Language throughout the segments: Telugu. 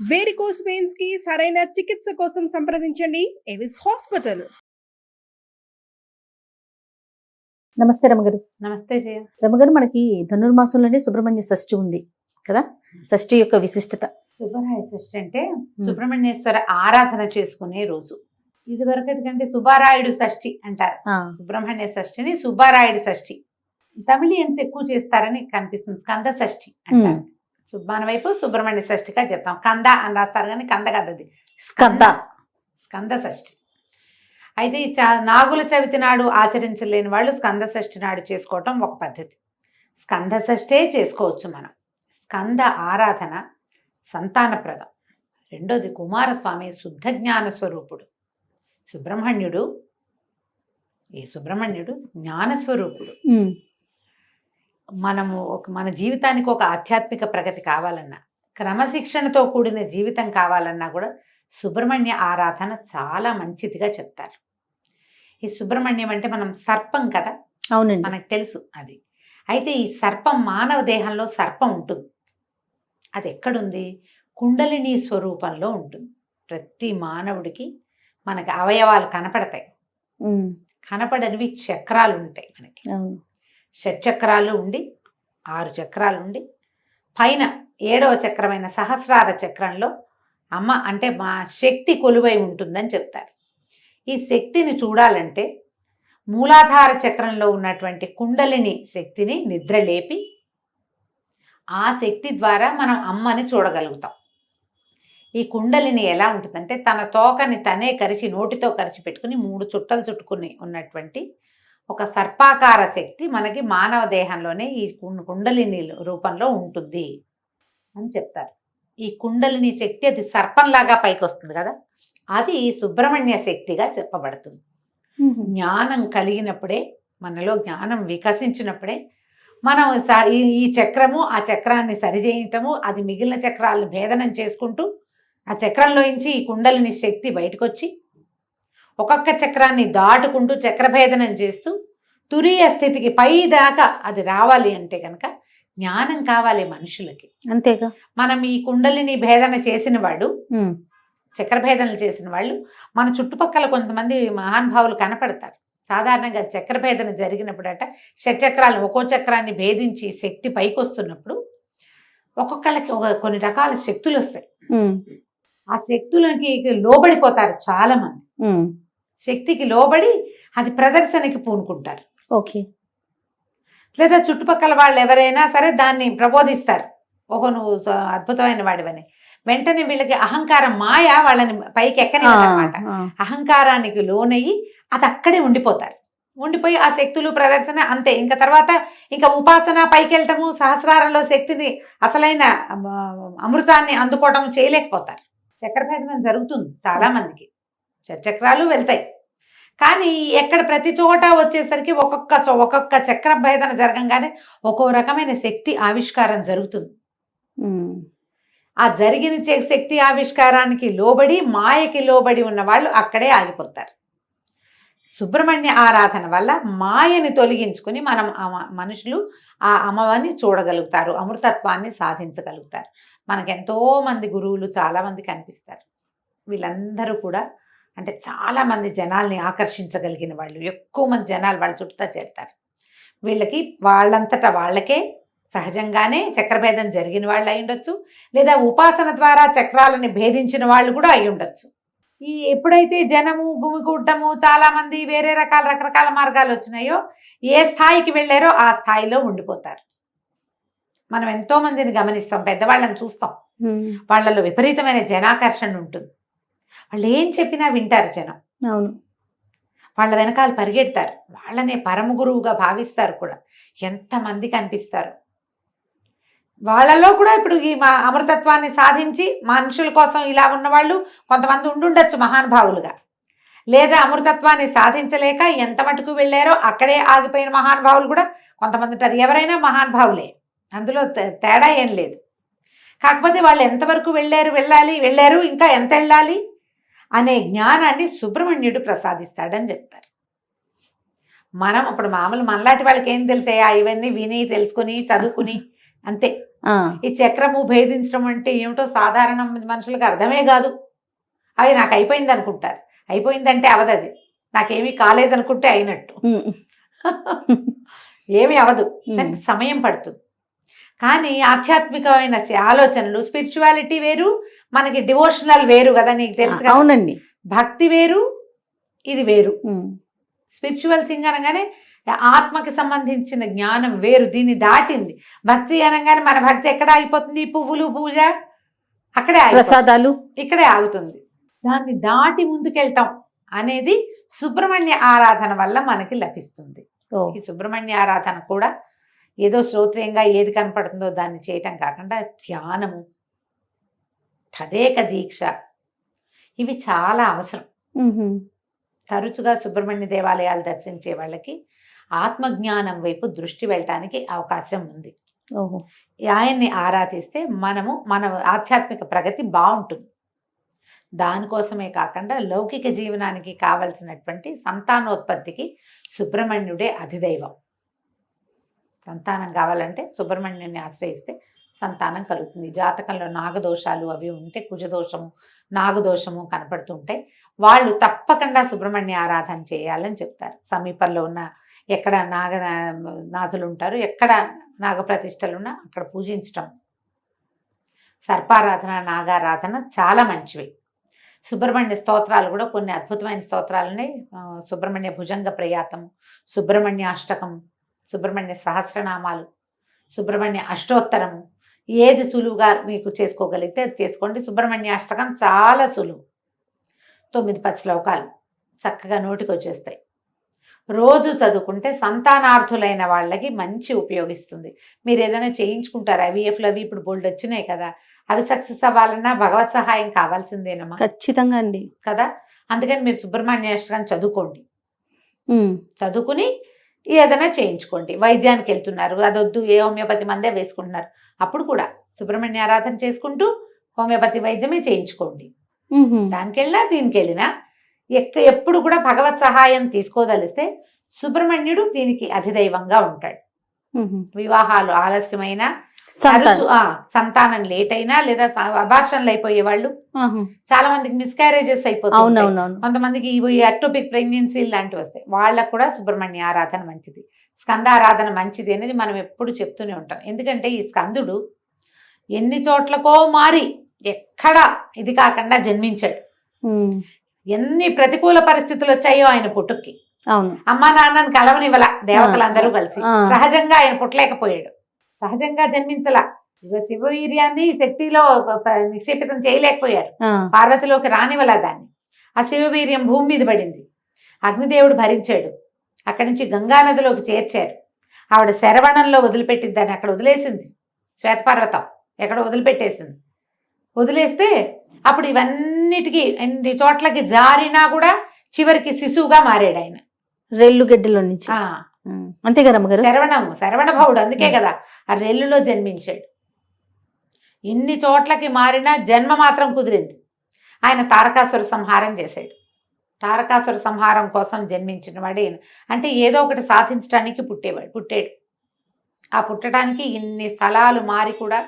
వేరికోస్ వెయిన్స్ కి సరైన చికిత్స కోసం సంప్రదించండి ఎవిస్ హాస్పిటల్. నమస్తే రమగారు. నమస్తే జయ. రమగారు, మనకి ధనుర్మాసంలోనే సుబ్రహ్మణ్య షష్ఠి ఉంది కదా. షష్ఠి యొక్క విశిష్టత. సుబ్బరాయ షష్ఠి అంటే సుబ్రహ్మణ్యేశ్వర ఆరాధన చేసుకునే రోజు. ఇది వరకటి కంటే సుబ్బారాయుడు షష్ఠి అంటారు. సుబ్రహ్మణ్య షష్ఠిని సుబ్బారాయుడు షష్ఠి. తమిళియన్స్ ఎక్కువ చేస్తారని కనిపిస్తుంది. స్కంద షష్ఠి అంటారు. మన వైపు సుబ్రహ్మణ్య షష్ఠిగా చెప్తాం. కంద అని రాస్తారు కానీ కంద కాదు, అది స్కంద షష్ఠి. అయితే నాగుల చవితి నాడు ఆచరించలేని వాళ్ళు స్కంద షష్ఠి నాడు చేసుకోవటం ఒక పద్ధతి. స్కంద షష్ఠే చేసుకోవచ్చు మనం. స్కంద ఆరాధన సంతానప్రదం. రెండోది కుమారస్వామి శుద్ధ జ్ఞాన స్వరూపుడు. సుబ్రహ్మణ్యుడు జ్ఞానస్వరూపుడు. మనము మన జీవితానికి ఒక ఆధ్యాత్మిక ప్రగతి కావాలన్నా, క్రమశిక్షణతో కూడిన జీవితం కావాలన్నా కూడా సుబ్రహ్మణ్య ఆరాధన చాలా మంచిదిగా చెప్తారు. ఈ సుబ్రహ్మణ్యం అంటే మనం సర్పం కదా. అవునండి, మనకు తెలుసు అది. అయితే ఈ సర్పం, మానవ దేహంలో సర్పం ఉంటుంది. అది ఎక్కడుంది? కుండలిని స్వరూపంలో ఉంటుంది. ప్రతి మానవుడికి మనకి అవయవాలు కనపడతాయి. కనపడనివి చక్రాలు ఉంటాయి మనకి. షట్చక్రాలు ఉండి 6 చక్రాలు ఉండి పైన 7వ చక్రమైన సహస్రార చక్రంలో అమ్మ అంటే మా శక్తి కొలువై ఉంటుందని చెప్తారు. ఈ శక్తిని చూడాలంటే మూలాధార చక్రంలో ఉన్నటువంటి కుండలిని శక్తిని నిద్రలేపి ఆ శక్తి ద్వారా మనం అమ్మని చూడగలుగుతాం. ఈ కుండలిని ఎలా ఉంటుందంటే తన తోకని తనే కరిచి, నోటితో కరిచి పెట్టుకుని 3 చుట్టలు చుట్టుకుని ఉన్నటువంటి ఒక సర్పాకార శక్తి మనకి మానవ దేహంలోనే ఈ కుండలిని రూపంలో ఉంటుంది అని చెప్తారు. ఈ కుండలిని శక్తి అది సర్పంలాగా పైకి వస్తుంది కదా, అది సుబ్రహ్మణ్య శక్తిగా చెప్పబడుతుంది. జ్ఞానం కలిగినప్పుడే, మనలో జ్ఞానం వికసించినప్పుడే మనం ఈ చక్రము ఆ చక్రాన్ని సరిచేయటము, అది మిగిలిన చక్రాలను భేదనం చేసుకుంటూ ఆ చక్రంలోంచి ఈ కుండలిని శక్తి బయటకు వచ్చి ఒక్కొక్క చక్రాన్ని దాటుకుంటూ చక్రభేదనం చేస్తూ తురీయ స్థితికి పై దాకా అది రావాలి అంటే కనుక జ్ఞానం కావాలి మనుషులకి. అంతేగా మనం ఈ కుండలిని భేదన చేసిన వాడు, చక్రభేదనలు చేసిన వాళ్ళు మన చుట్టుపక్కల కొంతమంది మహానుభావులు కనపడతారు. సాధారణంగా చక్రభేదన జరిగినప్పుడట షట్చక్రాలను ఒక్కో చక్రాన్ని భేదించి శక్తి పైకి వస్తున్నప్పుడు ఒక్కొక్కళ్ళకి కొన్ని రకాల శక్తులు వస్తాయి. ఆ శక్తులకి లోబడిపోతారు చాలా మంది. శక్తికి లోబడి అది ప్రదర్శనకి పూనుకుంటారు. ఓకే. లేదా చుట్టుపక్కల వాళ్ళు ఎవరైనా సరే దాన్ని ప్రబోధిస్తారు, ఓహో నువ్వు అద్భుతమైన వాడివని. వెంటనే వీళ్ళకి అహంకారం, మాయ వాళ్ళని పైకి ఎక్కనివ్వదన్నమాట. అహంకారానికి లోనయ్యి అది అక్కడే ఉండిపోతారు. ఉండిపోయి ఆ శక్తులు ప్రదర్శన అంతే. ఇంకా తర్వాత ఇంకా ఉపాసన పైకి వెళ్ళటము, సహస్రారంలో శక్తిని అసలైన అమృతాన్ని అందుకోవటం చేయలేకపోతారు. చక్రభేదనం జరుగుతుంది చాలా మందికి, చక్రాలు వెళ్తాయి. కానీ ఎక్కడ ప్రతి చోట వచ్చేసరికి ఒక్కొక్క చక్ర భేదన జరగంగానే ఒక్కో రకమైన శక్తి ఆవిష్కారం జరుగుతుంది. ఆ జరిగిన శక్తి ఆవిష్కారానికి లోబడి, మాయకి లోబడి ఉన్న వాళ్ళు అక్కడే ఆగిపోతారు. సుబ్రహ్మణ్య ఆరాధన వల్ల మాయని తొలగించుకుని మనం మనుషులు ఆ అమ్మవారిని చూడగలుగుతారు, అమృతత్వాన్ని సాధించగలుగుతారు. మనకు ఎంతోమంది గురువులు చాలామంది కనిపిస్తారు. వీళ్ళందరూ కూడా అంటే చాలామంది జనాల్ని ఆకర్షించగలిగిన వాళ్ళు, ఎక్కువ మంది జనాలు వాళ్ళ చుట్టూ చేస్తారు. వీళ్ళకి వాళ్ళంతటా వాళ్ళకే సహజంగానే చక్రభేదం జరిగిన వాళ్ళు అయి ఉండొచ్చు, లేదా ఉపాసన ద్వారా చక్రాలని భేదించిన వాళ్ళు కూడా అయి ఉండొచ్చు. ఈ ఎప్పుడైతే జనము గుమికూడటము, చాలామంది వేరే రకరకాల మార్గాలు వచ్చినాయో, ఏ స్థాయికి వెళ్ళారో ఆ స్థాయిలో ఉండిపోతారు. మనం ఎంతో మందిని గమనిస్తాం, పెద్దవాళ్ళని చూస్తాం, వాళ్ళలో విపరీతమైన జనాకర్షణ ఉంటుంది. వాళ్ళు ఏం చెప్పినా వింటారు జనం. అవును, వాళ్ళ వెనకాల పరిగెడతారు, వాళ్ళనే పరమ గురువుగా భావిస్తారు కూడా. ఎంతమంది కనిపిస్తారు వాళ్ళలో కూడా. ఇప్పుడు ఈ అమృతత్వాన్ని సాధించి మనుషుల కోసం ఇలా ఉన్నవాళ్ళు కొంతమంది ఉండుండొచ్చు మహానుభావులుగా, లేదా అమృతత్వాన్ని సాధించలేక ఎంత మటుకు వెళ్ళారో అక్కడే ఆగిపోయిన మహానుభావులు కూడా కొంతమంది ఉంటారు. ఎవరైనా మహానుభావులే, అందులో తేడా ఏం లేదు. కాకపోతే వాళ్ళు ఎంతవరకు వెళ్ళారు, ఇంకా ఎంత వెళ్ళాలి అనే జ్ఞానాన్ని సుబ్రహ్మణ్యుడు ప్రసాదిస్తాడని చెప్తారు. మనం ఇప్పుడు మామూలు మనలాంటి వాళ్ళకి ఏం తెలిసే, ఇవన్నీ విని తెలుసుకుని చదువుకుని అంతే. ఈ చక్రము భేదించడం అంటే ఏమిటో సాధారణ మనుషులకు అర్థమే కాదు. అవి నాకు అయిపోయింది అనుకుంటారు. అయిపోయిందంటే అవదది. నాకేమీ కాలేదనుకుంటే అయినట్టు. ఏమీ అవదు, దానికి సమయం పడుతుంది. కానీ ఆధ్యాత్మికమైన ఆలోచనలు, స్పిరిచువాలిటీ వేరు, మనకి డివోషనల్ వేరు కదా, నీకు తెలుసు కదా. అవునండి. భక్తి వేరు, ఇది వేరు. స్పిరిచువల్ థింగ్ అనగానే ఆత్మకి సంబంధించిన జ్ఞానం వేరు, దీన్ని దాటింది. భక్తి అనగానే మన భక్తి ఎక్కడ ఆగిపోతుంది? పువ్వులు, పూజ అక్కడే ప్రసాదాలు ఇక్కడే ఆగుతుంది. దాన్ని దాటి ముందుకెళ్తాం అనేది సుబ్రహ్మణ్య ఆరాధన వల్ల మనకి లభిస్తుంది. ఈ సుబ్రహ్మణ్య ఆరాధన కూడా ఏదో శ్రోత్రియంగా ఏది కనపడుతుందో దాన్ని చేయటం కాకుండా ధ్యానము, తదేక దీక్ష, ఇవి చాలా అవసరం. తరచుగా సుబ్రహ్మణ్య దేవాలయాలు దర్శించే వాళ్ళకి ఆత్మజ్ఞానం వైపు దృష్టి వెళ్ళటానికి అవకాశం ఉంది. ఆయన్ని ఆరాధిస్తే మన ఆధ్యాత్మిక ప్రగతి బాగుంటుంది. దానికోసమే కాకుండా లౌకిక జీవనానికి కావలసినటువంటి సంతానోత్పత్తికి సుబ్రహ్మణ్యుడే అధిదైవం. సంతానం కావాలంటే సుబ్రహ్మణ్యుని ఆశ్రయిస్తే సంతానం కలుగుతుంది. జాతకంలో నాగదోషాలు అవి ఉంటే, కుజదోషము, నాగదోషము కనపడుతుంటే వాళ్ళు తప్పకుండా సుబ్రహ్మణ్య ఆరాధన చేయాలని చెప్తారు. సమీపంలో ఉన్న ఎక్కడ నాగనాథులు ఉంటారు, ఎక్కడ నాగప్రతిష్టలు ఉన్నా అక్కడ పూజించటం. సర్పారాధన, నాగారాధన చాలా మంచివి. సుబ్రహ్మణ్య స్తోత్రాలు కూడా కొన్ని అద్భుతమైన స్తోత్రాలని, సుబ్రహ్మణ్య భుజంగ ప్రయాతము, సుబ్రహ్మణ్య అష్టకం, సుబ్రహ్మణ్య సహస్రనామాలు, సుబ్రహ్మణ్య అష్టోత్తరము, ఏది సులువుగా మీకు చేసుకోగలిగితే అది చేసుకోండి. సుబ్రహ్మణ్య అష్టకం చాలా సులువు, 9-10 శ్లోకాలు చక్కగా నోటికి వచ్చేస్తాయి. రోజు చదువుకుంటే సంతానార్థులైన వాళ్ళకి మంచి ఉపయోగిస్తుంది. మీరు ఏదైనా చేయించుకుంటారు, IVFలు అవి ఇప్పుడు బోల్డ్ వచ్చినాయి కదా, అవి సక్సెస్ అవ్వాలన్నా భగవత్ సహాయం కావాల్సిందేనమ్మా. ఖచ్చితంగా అండి కదా. అందుకని మీరు సుబ్రహ్మణ్య అష్టకం చదువుకోండి. చదువుకుని ఏదైనా చేయించుకోండి. వైద్యానికి వెళ్తున్నారు, అదొద్దు, ఏ హోమియోపతి మందే వేసుకుంటున్నారు, అప్పుడు కూడా సుబ్రహ్మణ్య ఆరాధన చేసుకుంటూ హోమియోపతి వైద్యమే చేయించుకోండి. దానికి వెళ్ళినా దీనికి వెళ్ళినా ఎప్పుడు కూడా భగవత్ సహాయం తీసుకోదలిస్తే సుబ్రహ్మణ్యుడు దీనికి అధిదైవంగా ఉంటాడు. వివాహాలు ఆలస్యమైన, సంతానం లేట్ అయినా, లేదా అబార్షన్లు అయిపోయే వాళ్ళు చాలా మందికి, మిస్క్యారేజెస్ అయిపోతుంది, కొంతమందికి ఎక్టోపిక్ ప్రెగ్నెన్సీ లాంటివి వస్తాయి, వాళ్ళకు కూడా సుబ్రహ్మణ్య ఆరాధన మంచిది, స్కందారాధన మంచిది అనేది మనం ఎప్పుడు చెప్తూనే ఉంటాం. ఎందుకంటే ఈ స్కందుడు ఎన్ని చోట్లకో మారి ఎక్కడ ఇది కాకుండా జన్మించాడు. ఎన్ని ప్రతికూల పరిస్థితులు వచ్చాయో ఆయన పుట్టుకి, అమ్మా నాన్నని కలవనివ్వల దేవతలందరూ కలిసి, సహజంగా ఆయన పుట్టలేకపోయాడు, సహజంగా జన్మించలా. శివవీర్యాన్ని శక్తిలో నిక్షేపితం చేయలేకపోయారు, పార్వతిలోకి రానివ్వలా దాన్ని. ఆ శివవీర్యం భూమి మీద పడింది, అగ్నిదేవుడు భరించాడు, అక్కడి నుంచి గంగానదిలోకి చేర్చారు. ఆవిడ శరవణంలో వదిలిపెట్టింది, దాన్ని అక్కడ వదిలేసింది. శ్వేతపర్వతం ఎక్కడ వదిలిపెట్టేసింది. వదిలేస్తే అప్పుడు ఇవన్నిటికీ ఎన్ని చోట్లకి జారినా కూడా చివరికి శిశువుగా మారాడు ఆయన, రెల్లు గడ్డలో నుంచి. అంతే కదా శరవణ భవుడు, అందుకే కదా ఆ రెల్లులో జన్మించాడు. ఇన్ని చోట్లకి మారినా జన్మ మాత్రం కుదిరింది. ఆయన తారకాసుర సంహారం చేశాడు. తారకాసుర సంహారం కోసం జన్మించిన వాడు. అంటే ఏదో ఒకటి సాధించడానికి పుట్టాడు. ఆ పుట్టడానికి ఇన్ని స్థలాలు మారి కూడా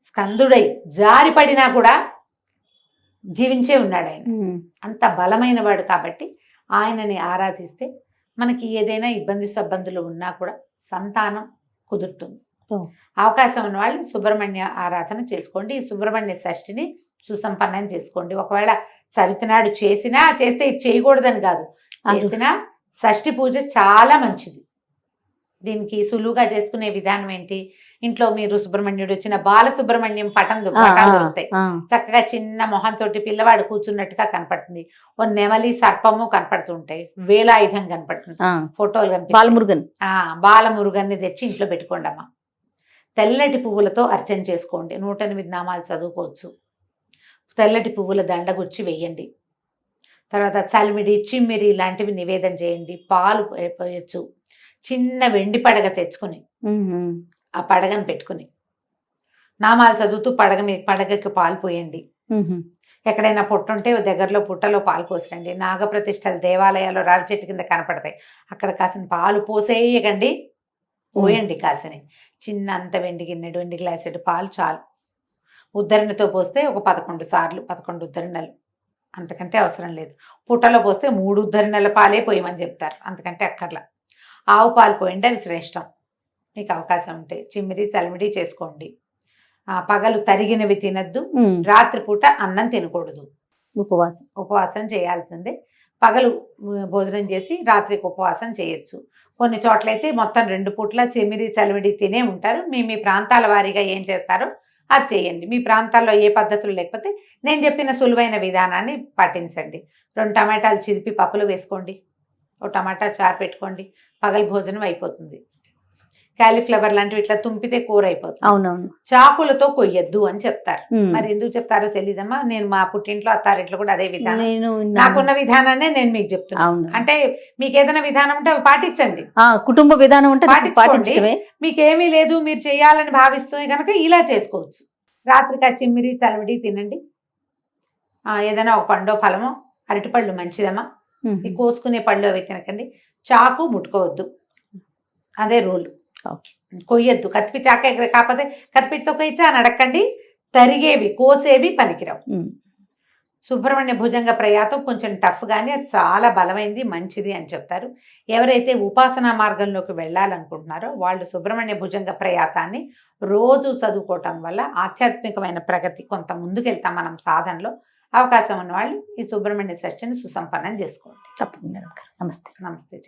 స్కందుడై జారిపడినా కూడా జీవించే ఉన్నాడు ఆయన. అంత బలమైన వాడు కాబట్టి ఆయనని ఆరాధిస్తే మనకి ఏదైనా ఇబ్బంది సబ్బందులు ఉన్నా కూడా సంతానం కుదురుతుంది. అవకాశం ఉన్న వాళ్ళు సుబ్రహ్మణ్య ఆరాధన చేసుకోండి. ఈ సుబ్రహ్మణ్య షష్ఠిని సుసంపన్నం చేసుకోండి. ఒకవేళ చవితినాడు చేస్తే ఇది చేయకూడదని కాదు, చేసినా షష్ఠి పూజ చాలా మంచిది. దీనికి సులువుగా చేసుకునే విధానం ఏంటి? ఇంట్లో మీరు సుబ్రహ్మణ్యుడు వచ్చిన బాలసుబ్రహ్మణ్యం పటాలు దొరుకుతాయి. చక్కగా చిన్న మొహంతో పిల్లవాడు కూర్చున్నట్టుగా కనపడుతుంది. ఓ నెమలి, సర్పము కనపడుతుంటాయి, వేలాయుధం కనపడుతుంది, ఫోటోలు కనిపిస్తాయి. బాలమురుగన్ని తెచ్చి ఇంట్లో పెట్టుకోండి అమ్మా. తెల్లటి పువ్వులతో అర్చన చేసుకోండి. 108 నామాలు చదువుకోవచ్చు. తెల్లటి పువ్వుల దండగుచ్చి వెయ్యండి. తర్వాత చలిమిడి, చిమ్మిరి ఇలాంటివి నివేదన చేయండి. పాలు పోయచ్చు. చిన్న వెండి పడగ తెచ్చుకుని ఆ పడగను పెట్టుకుని నామాలు చదువుతూ పడగకి పాలు పోయండి. ఎక్కడైనా పుట్ట ఉంటే దగ్గరలో పుట్టలో పాలు పోసరండి. నాగప్రతిష్టలు దేవాలయాల్లో రావి చెట్టు కింద కనపడతాయి, అక్కడ కాసిన పాలు పోసేయకండి. పోయండి కాసిని. చిన్న అంత వెండి గిన్నెడు, వెండి గ్లాసెడు పాలు చాలు. ఉద్ధరణతో పోస్తే ఒక 11 సార్లు, 11 ఉద్ధరణలు, అంతకంటే అవసరం లేదు. పుట్టలో పోస్తే 3 ఉద్ధరణల పాలే పోయమని చెప్తారు, అంతకంటే అక్కర్లా. ఆవు పాలు పోయండి, అవి శ్రేష్టం. మీకు అవకాశం ఉంటే చిమ్మిడి చలిమిడి చేసుకోండి. పగలు తరిగినవి తినద్దు, రాత్రిపూట అన్నం తినకూడదు, ఉపవాసం చేయాల్సిందే. పగలు భోజనం చేసి రాత్రికి ఉపవాసం చేయొచ్చు. కొన్ని చోట్లయితే మొత్తం 2 పూట్ల చిమిడి చలిమిడి తినే ఉంటారు. మీ ప్రాంతాల వారీగా ఏం చేస్తారో అది చేయండి. మీ ప్రాంతాల్లో ఏ పద్ధతులు లేకపోతే నేను చెప్పిన సులువైన విధానాన్ని పాటించండి. 2 టమాటాలు చిదిపి పప్పులో వేసుకోండి, ఒక టమాటా చారు పెట్టుకోండి, పగలు భోజనం అయిపోతుంది. క్యాలీఫ్లవర్ లాంటివి ఇట్లా తుంపితే కూర అయిపోతుంది. అవునవును. చాకులతో కొయ్యొద్దు అని చెప్తారు. మరి ఎందుకు చెప్తారో తెలీదమ్మా. నేను మా పుట్టింట్లో అత్తారింట్లో కూడా అదే విధానం, నాకున్న విధానాన్ని నేను మీకు చెప్తున్నాను. అంటే మీకు ఏదైనా విధానం ఉంటే అవి పాటించండి. కుటుంబ విధానం ఉంటే పాటించడమే. మీకేమీ లేదు మీరు చేయాలని భావిస్తూ కనుక ఇలా చేసుకోవచ్చు. రాత్రికి ఆ చిమ్మిరి చలిమిడి తినండి. ఏదైనా ఒక పండో ఫలమో, అరటిపళ్ళు మంచిదమ్మా. ఈ కోసుకునే పళ్ళు అవి తినకండి. చాకు ముట్టుకోవద్దు, అదే రూల్. కొయ్యొద్దు, కత్తిపి చాక కాకపోతే కత్తిపితో కొయ్యచ్చా అని అడగండి. తరిగేవి కోసేవి పనికిరావు. సుబ్రహ్మణ్య భుజంగ ప్రయాతం కొంచెం టఫ్ కానీ అది చాలా బలమైంది, మంచిది అని చెప్తారు. ఎవరైతే ఉపాసనా మార్గంలోకి వెళ్ళాలనుకుంటున్నారో వాళ్ళు సుబ్రహ్మణ్య భుజంగ ప్రయాతాన్ని రోజు చదువుకోవటం వల్ల ఆధ్యాత్మికమైన ప్రగతి కొంత ముందుకెళ్తాం మనం సాధనలో. అవకాశం ఉన్న వాళ్ళు ఈ సుబ్రహ్మణ్య షష్ఠిని సుసంపన్నం చేసుకోండి. తప్పకుండా. నమస్తే. నమస్తే.